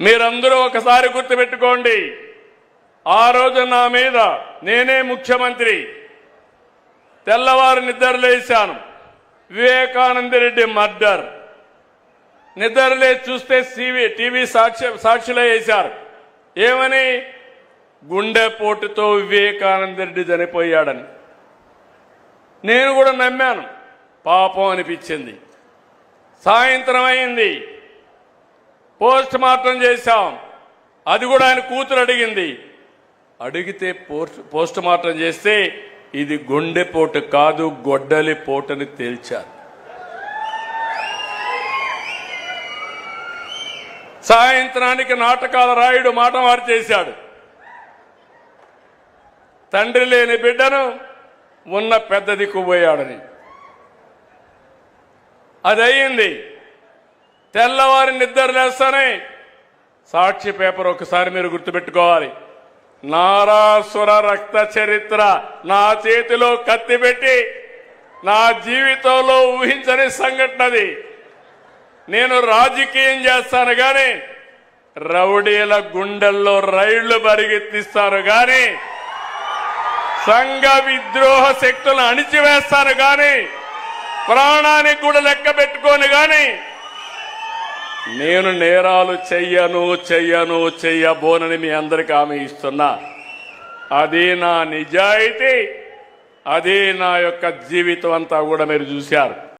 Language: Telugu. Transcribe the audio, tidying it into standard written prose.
మీరందరూ ఒకసారి గుర్తుపెట్టుకోండి, ఆ రోజు నా మీద నేనే ముఖ్యమంత్రి, తెల్లవారు నిద్రలేశాను, వివేకానంద రెడ్డి మర్డర్, నిద్రలే చూస్తే టీవీ సాక్షిలో వేశారు. ఏమని? గుండెపోటుతో వివేకానంద రెడ్డి చనిపోయాడని. నేను కూడా నమ్మాను, పాపం అనిపించింది. సాయంత్రం అయింది, పోస్ట్ మార్టం చేశాం. అది కూడా ఆయన కూతురు అడిగింది. అడిగితే పోస్ట్ మార్టం చేస్తే ఇది గుండెపోటు కాదు, గొడ్డలి పోటని తేల్చారు. సాయంత్రానికి నాటకాల రాయుడు మాట మార్చేశాడు. తండ్రి లేని బిడ్డను ఉన్న పెద్ద దిక్కుపోయాడని. అది అయ్యింది. తెల్లవారి నిద్రలేస్తానే సాక్షి పేపర్ ఒకసారి మీరు గుర్తుపెట్టుకోవాలి. నారాసుర రక్త చరిత్ర నా చేతిలో కత్తి పెట్టి నా జీవితంలో ఊహించని సంఘటనది. నేను రాజకీయం చేస్తాను గాని రౌడీల గుండెల్లో రైళ్లు పరిగెత్తిస్తాను గాని సంఘ విద్రోహ శక్తులను అణిచివేస్తాను గాని ప్రాణానికి కూడా లెక్క పెట్టుకోను గాని నేను నేరాలు చెయ్యబోనని మీ అందరికీ హామీ ఇస్తున్నా. అది నా నిజాయితీ, అది నా యొక్క జీవితం అంతా కూడా మీరు చూశారు.